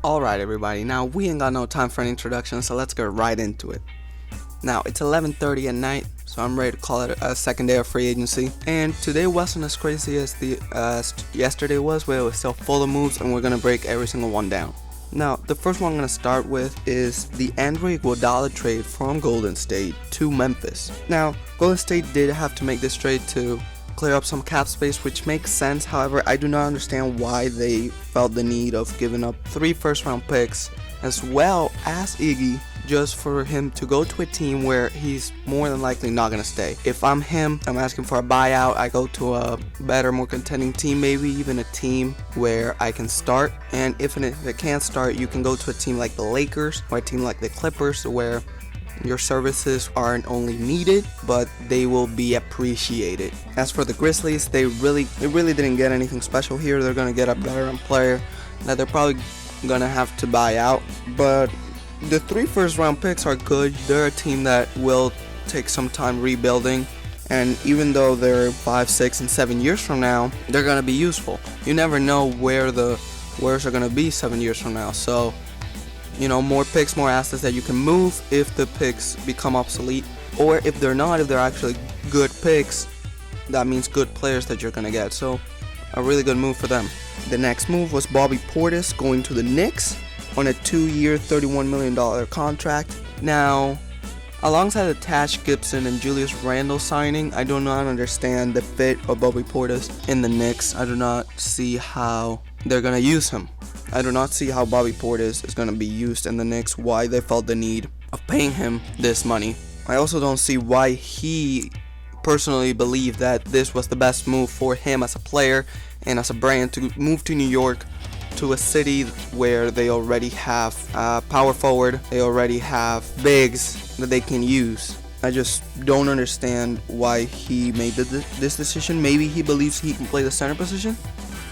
Alright everybody, now we ain't got no time for an introduction, so let's get right into it. Now it's 11:30 at night, so I'm ready to call it a second day of free agency. And today wasn't as crazy as yesterday was, where it was still full of moves, and we're gonna break every single one down. Now, the first one I'm gonna start with is the Andre Iguodala trade from Golden State to Memphis. Now, Golden State did have to make this trade to clear up some cap space, which makes sense. However, I do not understand why they felt the need of giving up 3 first-round picks as well as Iggy just for him to go to a team where he's more than likely not going to stay. If I'm him, I'm asking for a buyout. I go to a better, more contending team, maybe even a team where I can start. And if I can't start, you can go to a team like the Lakers or a team like the Clippers, where your services aren't only needed, but they will be appreciated. As for the Grizzlies, they really didn't get anything special here. They're gonna get a veteran player that they're probably gonna have to buy out. But the 3 first-round picks are good. They're a team that will take some time rebuilding, and even though they're 5, 6, and 7 years from now, they're gonna be useful. You never know where the Warriors are gonna be 7 years from now. So, more picks, more assets that you can move if the picks become obsolete, or if they're not, if they're actually good picks, that means good players that you're gonna get. So a really good move for them. The next move was Bobby Portis going to the Knicks on a 2-year, $31 million contract. Now, alongside the Taj Gibson and Julius Randle signing, I do not understand the fit of Bobby Portis in the Knicks. I do not see how they're gonna use him. I do not see how Bobby Portis is going to be used in the Knicks, why they felt the need of paying him this money. I also don't see why he personally believed that this was the best move for him as a player and as a brand to move to New York, to a city where they already have power forward, they already have bigs that they can use. I just don't understand why he made this decision. Maybe he believes he can play the center position.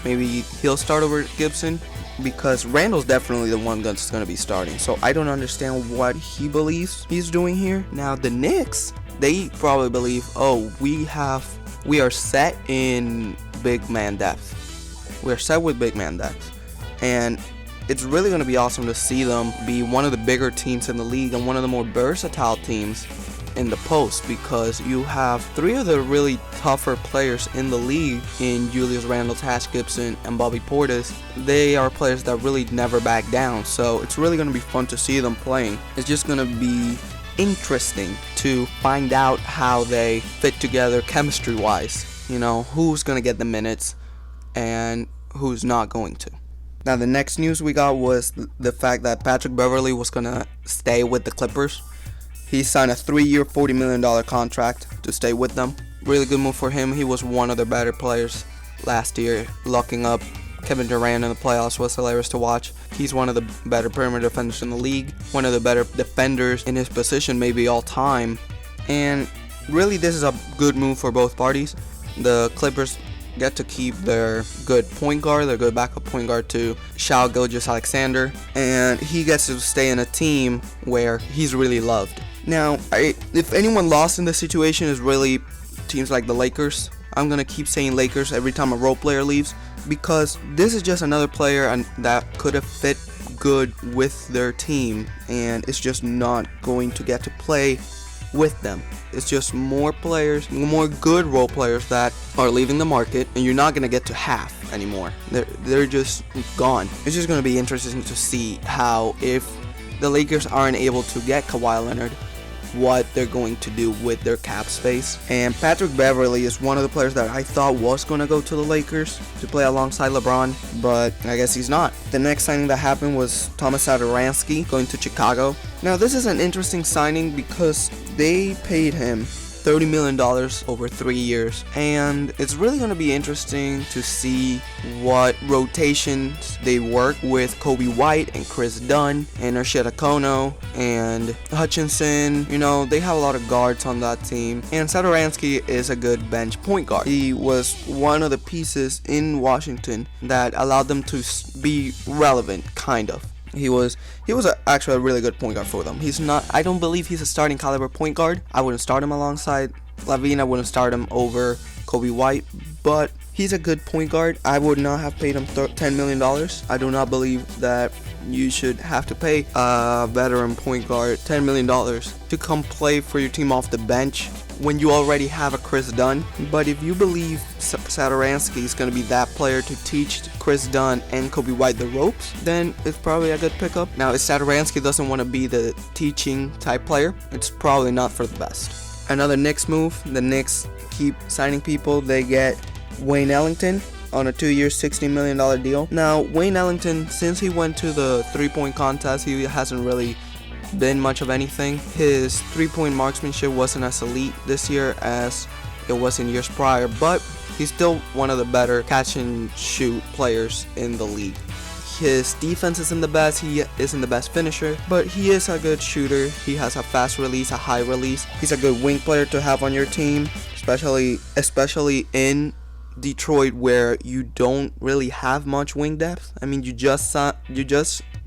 Maybe he'll start over Gibson, because Randall's definitely the one that's going to be starting. So I don't understand what he believes he's doing here. Now the Knicks, they probably believe, we are set in big man depth. We're set with big man depth. And it's really going to be awesome to see them be one of the bigger teams in the league and one of the more versatile teams in the post, because you have 3 of the really tougher players in the league in Julius Randle, Taj Gibson, and Bobby Portis. They are players that really never back down, so it's really going to be fun to see them playing. It's just going to be interesting to find out how they fit together chemistry wise, who's going to get the minutes and who's not going to. Now the next news we got was the fact that Patrick Beverley was going to stay with the Clippers. He signed a 3-year, $40 million contract to stay with them. Really good move for him. He was one of the better players last year. Locking up Kevin Durant in the playoffs was hilarious to watch. He's one of the better perimeter defenders in the league. One of the better defenders in his position, maybe all time. And really, this is a good move for both parties. The Clippers get to keep their good point guard, their good backup point guard to Shai Gilgeous-Alexander. And he gets to stay in a team where he's really loved. Now, if anyone lost in this situation is really teams like the Lakers. I'm going to keep saying Lakers every time a role player leaves, because this is just another player that could have fit good with their team, and it's just not going to get to play with them. It's just more players, more good role players that are leaving the market, and you're not going to get to half anymore. They're just gone. It's just going to be interesting to see how, if the Lakers aren't able to get Kawhi Leonard, what they're going to do with their cap space. And Patrick Beverley is one of the players that I thought was going to go to the Lakers to play alongside LeBron, but I guess he's not. The next signing that happened was Thomas Satoransky going to Chicago. Now this is an interesting signing because they paid him $30 million over 3 years, and it's really going to be interesting to see what rotations they work with Kobe White and Chris Dunn and Arshia Kono and Hutchinson. They have a lot of guards on that team, and Satoransky is a good bench point guard. He was one of the pieces in Washington that allowed them to be relevant, kind of. He was actually a really good point guard for them. I don't believe he's a starting caliber point guard. I wouldn't start him alongside LaVine. I wouldn't start him over Kobe White, but he's a good point guard. I would not have paid him $10 million. I do not believe that you should have to pay a veteran point guard $10 million to come play for your team off the bench when you already have a Chris Dunn. But if you believe Satoransky is going to be that player to teach Chris Dunn and Kobe White the ropes, then it's probably a good pickup. Now, if Satoransky doesn't want to be the teaching type player, it's probably not for the best. Another Knicks move, the Knicks keep signing people. They get Wayne Ellington on a 2-year, $60 million deal. Now, Wayne Ellington, since he went to the three-point contest, he hasn't really been much of anything. His three-point marksmanship wasn't as elite this year as it was in years prior, but he's still one of the better catch-and-shoot players in the league. His defense isn't the best, he isn't the best finisher, but he is a good shooter. He has a fast release, a high release. He's a good wing player to have on your team, especially in Detroit, where you don't really have much wing depth. I mean, you just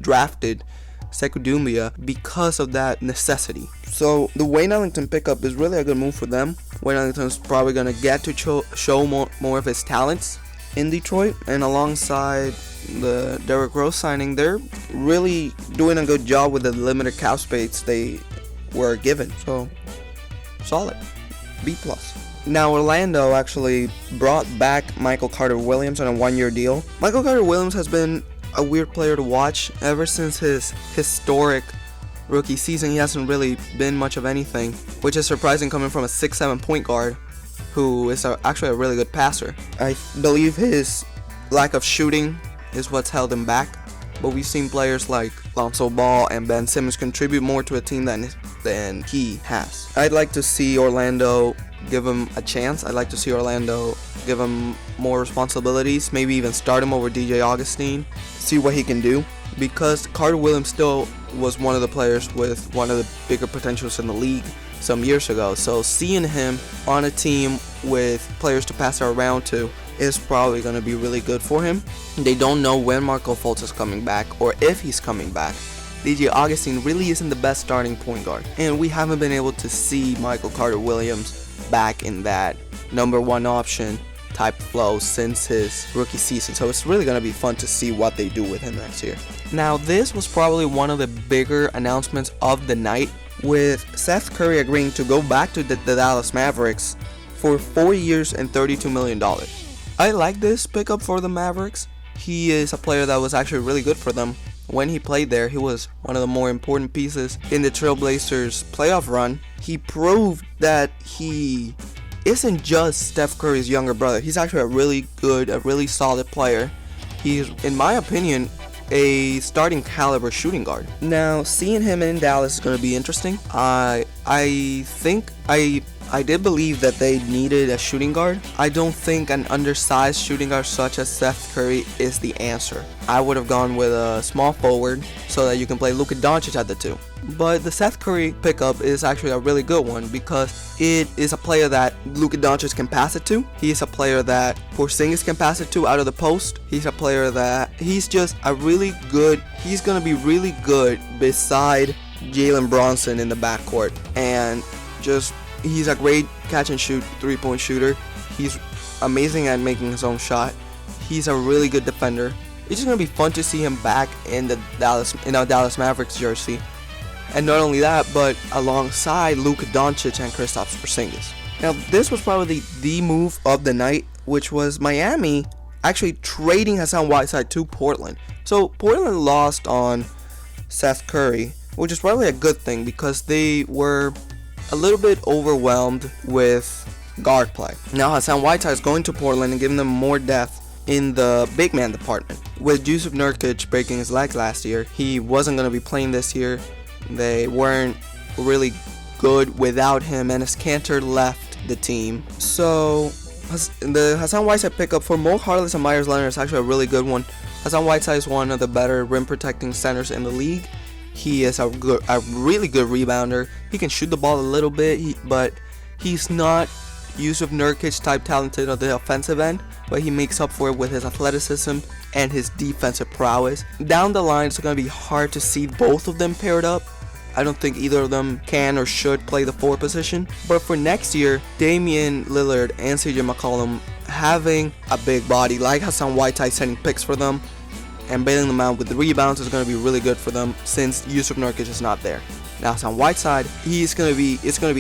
drafted Sekou Doumbia because of that necessity. So the Wayne Ellington pickup is really a good move for them. Wayne Ellington's probably going to get to show more of his talents in Detroit, and alongside the Derrick Rose signing, they're really doing a good job with the limited cap space they were given. So solid, B+. Now, Orlando actually brought back Michael Carter-Williams on a 1-year deal. Michael Carter-Williams has been a weird player to watch ever since his historic rookie season. He hasn't really been much of anything, which is surprising coming from a 6'7" point guard who is actually a really good passer. I believe his lack of shooting is what's held him back, but we've seen players like Lonzo Ball and Ben Simmons contribute more to a team than he has. I'd like to see Orlando give him a chance. I'd like to see Orlando give him more responsibilities, maybe even start him over DJ Augustine, see what he can do, because Carter-Williams still was one of the players with one of the bigger potentials in the league some years ago. So seeing him on a team with players to pass it around to is probably going to be really good for him. They don't know when Markelle Fultz is coming back or if he's coming back. DJ Augustine really isn't the best starting point guard, and we haven't been able to see Michael Carter-Williams back in that number one option type flow since his rookie season. So it's really going to be fun to see what they do with him next year. Now, this was probably one of the bigger announcements of the night, with Seth Curry agreeing to go back to the Dallas Mavericks for 4 years and $32 million. I like this pickup for the Mavericks. He is a player that was actually really good for them. When he played there, he was one of the more important pieces in the Trailblazers playoff run. He proved that he isn't just Steph Curry's younger brother. He's actually a really solid player. He's, in my opinion, a starting caliber shooting guard. Now, seeing him in Dallas is going to be interesting. I think I did believe that they needed a shooting guard. I don't think an undersized shooting guard such as Seth Curry is the answer. I would have gone with a small forward so that you can play Luka Doncic at the 2. But the Seth Curry pickup is actually a really good one because it is a player that Luka Doncic can pass it to. He's a player that Porzingis can pass it to out of the post. He's a player that he's just a really good, he's going to be really good beside Jalen Brunson in the backcourt. And just, he's a great catch and shoot 3-point shooter. He's amazing at making his own shot. He's a really good defender. It's just going to be fun to see him back in a Dallas Mavericks jersey. And not only that, but alongside Luka Doncic and Kristaps Porzingis. Now, this was probably the move of the night, which was Miami actually trading Hassan Whiteside to Portland. So Portland lost on Seth Curry, which is probably a good thing because they were a little bit overwhelmed with guard play. Now Hassan Whiteside is going to Portland and giving them more depth in the big man department. With Jusuf Nurkic breaking his leg last year, he wasn't going to be playing this year. They weren't really good without him, and Enes Kanter left the team. So the Hassan Whiteside pickup for Mo Harkless and Myers Leonard is actually a really good one. Hassan Whiteside is one of the better rim protecting centers in the league. He is a really good rebounder. He can shoot the ball a little bit, but he's not Jusuf Nurkic type talented on the offensive end, but he makes up for it with his athleticism and his defensive prowess. Down the line, it's going to be hard to see both of them paired up. I don't think either of them can or should play the 4 position. But for next year, Damian Lillard and CJ McCollum having a big body like Hassan Whiteside setting picks for them and bailing them out with the rebounds is going to be really good for them since Yusuf Nurkic is not there. Now, on Whiteside, it's going to be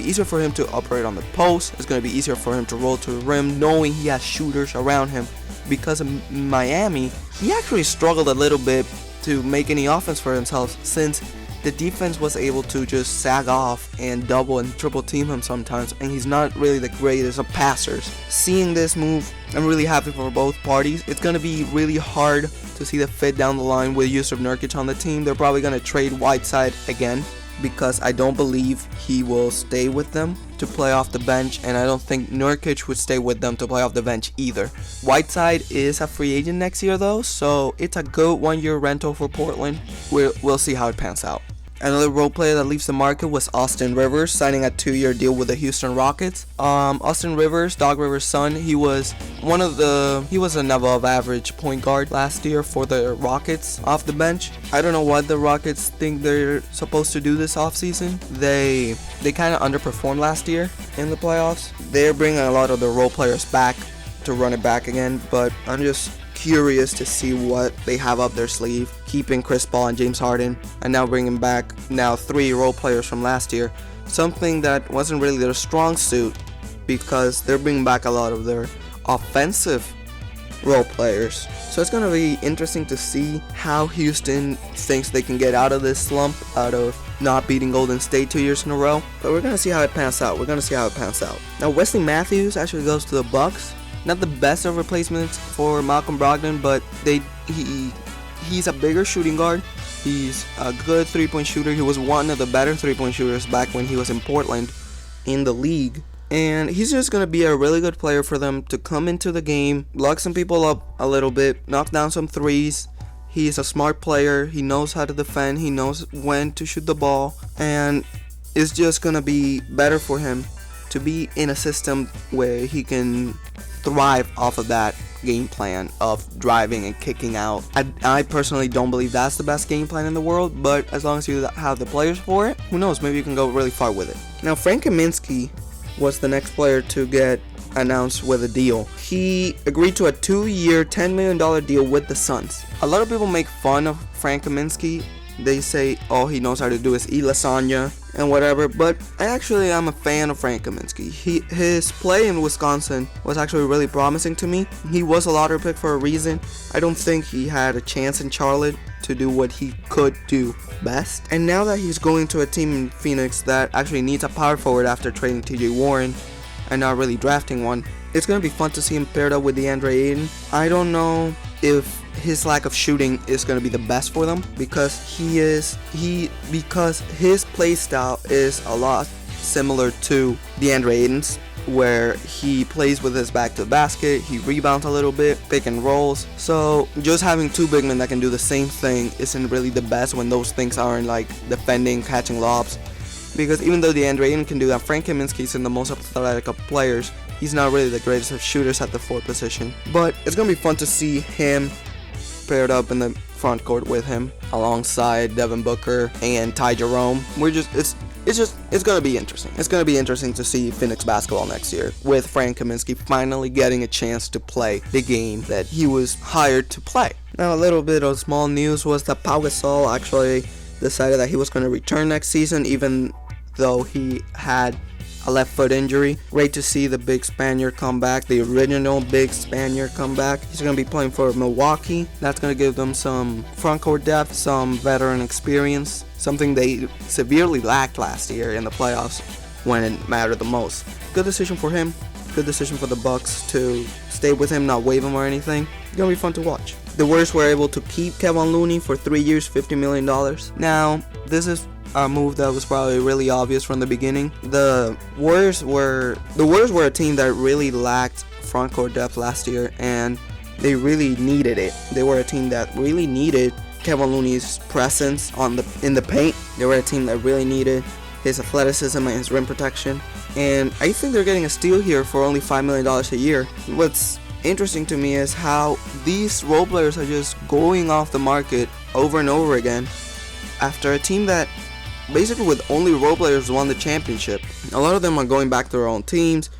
easier for him to operate on the post. It's going to be easier for him to roll to the rim, knowing he has shooters around him. Because of Miami, he actually struggled a little bit to make any offense for himself since the defense was able to just sag off and double and triple team him sometimes, and he's not really the greatest of passers. Seeing this move, I'm really happy for both parties. It's going to be really hard to see the fit down the line with Yusuf Nurkic on the team. They're probably going to trade Whiteside again, because I don't believe he will stay with them to play off the bench, and I don't think Nurkic would stay with them to play off the bench either. Whiteside is a free agent next year though, so it's a good 1-year rental for Portland. We'll see how it pans out. Another role player that leaves the market was Austin Rivers, signing a 2-year deal with the Houston Rockets. Austin Rivers, Doc Rivers' son, he was an above average point guard last year for the Rockets off the bench. I don't know what the Rockets think they're supposed to do this offseason. They kind of underperformed last year in the playoffs. They're bringing a lot of the role players back to run it back again, but I'm just curious to see what they have up their sleeve, keeping Chris Paul and James Harden, and now bringing back 3 role players from last year, something that wasn't really their strong suit, because they're bringing back a lot of their offensive role players. So it's going to be interesting to see how Houston thinks they can get out of this slump, out of not beating Golden State 2 years in a row, but we're going to see how it pans out. Now, Wesley Matthews actually goes to the Bucks. Not the best of replacements for Malcolm Brogdon, but he's a bigger shooting guard. He's a good 3-point shooter. He was one of the better 3-point shooters back when he was in Portland in the league. And he's just going to be a really good player for them to come into the game, lock some people up a little bit, knock down some threes. He's a smart player. He knows how to defend. He knows when to shoot the ball. And it's just going to be better for him to be in a system where he can thrive off of that game plan of driving and kicking out. I personally don't believe that's the best game plan in the world, but as long as you have the players for it, who knows, maybe you can go really far with it. Now, Frank Kaminsky was the next player to get announced with a deal. He agreed to a 2-year, $10 million deal with the Suns. A lot of people make fun of Frank Kaminsky. They say all he knows how to do is eat lasagna and whatever, but I am a fan of Frank Kaminsky. His play in Wisconsin was actually really promising to me. He was a lottery pick for a reason. I don't think he had a chance in Charlotte to do what he could do best. And now that he's going to a team in Phoenix that actually needs a power forward after trading TJ Warren and not really drafting one, it's going to be fun to see him paired up with DeAndre Ayton. I don't know if his lack of shooting is going to be the best for them, because his play style is a lot similar to DeAndre Ayton's, where he plays with his back to the basket, he rebounds a little bit, pick and rolls. So just having 2 big men that can do the same thing isn't really the best when those things aren't like defending, catching lobs. Because even though DeAndre Ayton can do that, Frank Kaminsky is in the most athletic of players. He's not really the greatest of shooters at the 4 position. But it's going to be fun to see him paired up in the front court with him alongside Devin Booker and Ty Jerome. It's going to be interesting. It's going to be interesting to see Phoenix basketball next year with Frank Kaminsky finally getting a chance to play the game that he was hired to play. Now, a little bit of small news was that Pau Gasol actually decided that he was going to return next season, even though he had a left foot injury. Great to see the big Spaniard come back, the original big Spaniard come back. He's going to be playing for Milwaukee. That's going to give them some front court depth, some veteran experience, something they severely lacked last year in the playoffs when it mattered the most. Good decision for him. Good decision for the Bucks to stay with him, not waive him or anything. It's going to be fun to watch. The Warriors were able to keep Kevin Looney for 3 years, $50 million. Now, this is a move that was probably really obvious from the beginning. The Warriors were a team that really lacked front court depth last year, and they really needed it. They were a team that really needed Kevin Looney's presence in the paint. They were a team that really needed his athleticism and his rim protection. And I think they're getting a steal here for only $5 million a year. What's interesting to me is how these role players are just going off the market over and over again after a team that basically with only role players won the championship. A lot of them are going back to their own teams,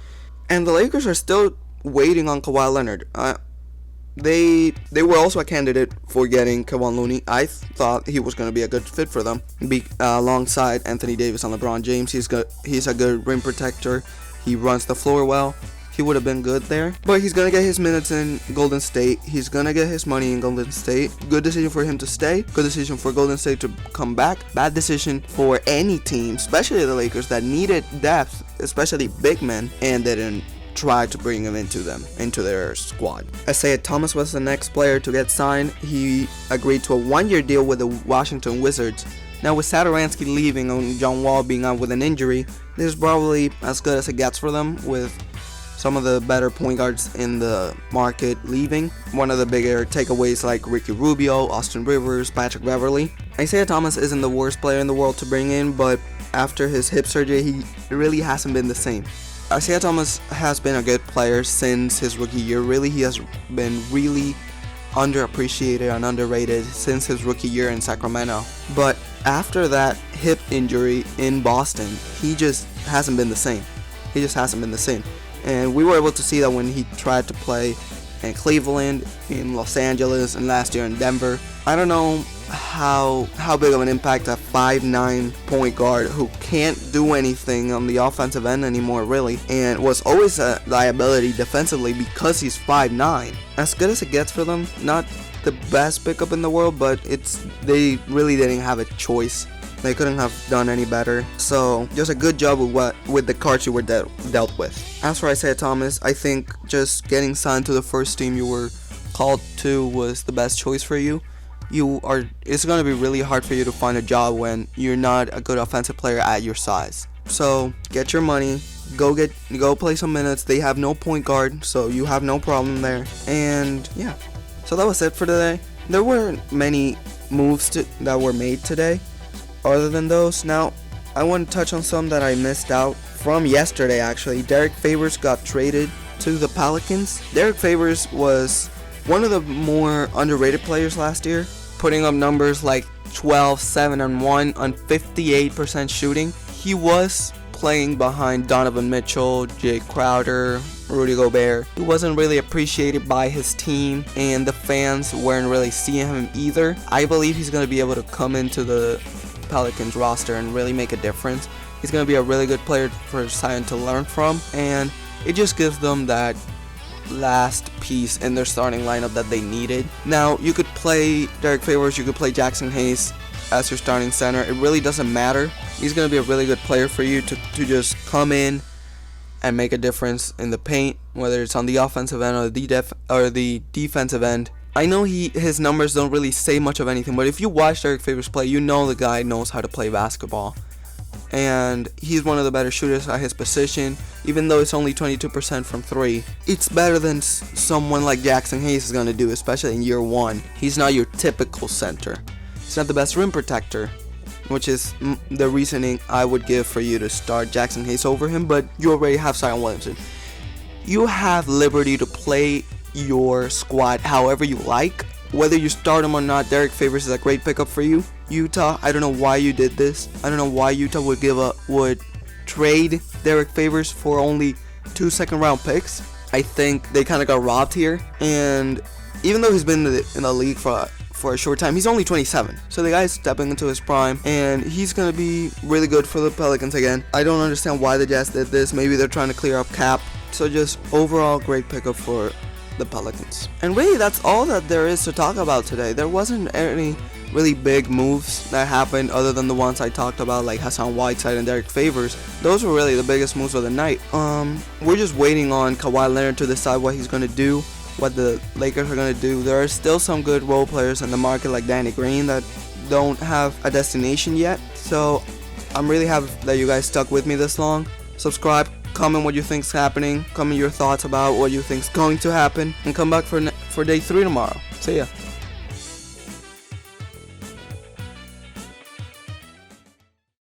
and the Lakers are still waiting on Kawhi Leonard. they were also a candidate for getting Kevon Looney. I thought he was going to be a good fit for them, alongside Anthony Davis and LeBron James. He's a good rim protector. He runs the floor well. He would have been good there, but he's gonna get his minutes in Golden State. He's gonna get his money in Golden State. Good decision for him to stay. Good decision for Golden State to come back. Bad decision for any team, especially the Lakers, that needed depth, especially big men, and didn't try to bring him into their squad. Isaiah Thomas was the next player to get signed. He agreed to a 1-year deal with the Washington Wizards. Now, with Satoransky leaving and John Wall being out with an injury, this is probably as good as it gets for them, with some of the better point guards in the market leaving. One of the bigger takeaways like Ricky Rubio, Austin Rivers, Patrick Beverley. Isaiah Thomas isn't the worst player in the world to bring in, but after his hip surgery, he really hasn't been the same. Isaiah Thomas has been a good player since his rookie year. Really, he has been really underappreciated and underrated since his rookie year in Sacramento. But after that hip injury in Boston, he just hasn't been the same. And we were able to see that when he tried to play in Cleveland, in Los Angeles, and last year in Denver. I don't know how big of an impact a 5'9" point guard who can't do anything on the offensive end anymore, really, and was always a liability defensively because he's 5'9". As good as it gets for them, not the best pickup in the world, but they really didn't have a choice. They couldn't have done any better. So just a good job with the cards you were dealt with. As for Isaiah Thomas, I think just getting signed to the first team you were called to was the best choice for you. It's going to be really hard for you to find a job when you're not a good offensive player at your size. So get your money, go play some minutes. They have no point guard, so you have no problem there. And yeah, so that was it for today. There weren't many moves that were made today. Other than those, now I want to touch on some that I missed out from yesterday. Actually, Derek Favors got traded to the Pelicans. Derek Favors was one of the more underrated players last year, putting up numbers like 12, 7, and 1 on 58% shooting. He was playing behind Donovan Mitchell, Jay Crowder, Rudy Gobert. He wasn't really appreciated by his team, and the fans weren't really seeing him either. I believe he's going to be able to come into the Pelicans roster and really make a difference. He's going to be a really good player for Zion to learn from, and it just gives them that last piece in their starting lineup that they needed. Now, you could play Derek Favors, you could play Jackson Hayes as your starting center. It really doesn't matter. He's going to be a really good player for you to just come in and make a difference in the paint, whether it's on the offensive end or the defensive end. I know his numbers don't really say much of anything, but if you watch Derek Favors play, you know the guy knows how to play basketball. And he's one of the better shooters at his position, even though it's only 22% from 3. It's better than someone like Jackson Hayes is going to do, especially in year 1. He's not your typical center. He's not the best rim protector, which is the reasoning I would give for you to start Jackson Hayes over him, but you already have Zion Williamson. You have liberty to play your squad however you like, whether you start him or not. Derek Favors is a great pickup for you. Utah, I don't know why you did this. I don't know why Utah would trade Derek Favors for only 2 second-round picks. I think they kind of got robbed here. And even though he's been in the league for a short time, he's only 27. So the guy's stepping into his prime, and he's going to be really good for the Pelicans again. I don't understand why the Jazz did this. Maybe they're trying to clear up cap. So just overall great pickup for the Pelicans. And really, that's all that there is to talk about today. There wasn't any really big moves that happened other than the ones I talked about, like Hassan Whiteside and Derek Favors. Those were really the biggest moves of the night. We're just waiting on Kawhi Leonard to decide what he's going to do, what the Lakers are going to do. There are still some good role players in the market like Danny Green that don't have a destination yet. So I'm really happy that you guys stuck with me this long. Subscribe, comment what you think's happening, comment your thoughts about what you think's going to happen, and come back for day 3 tomorrow. See ya.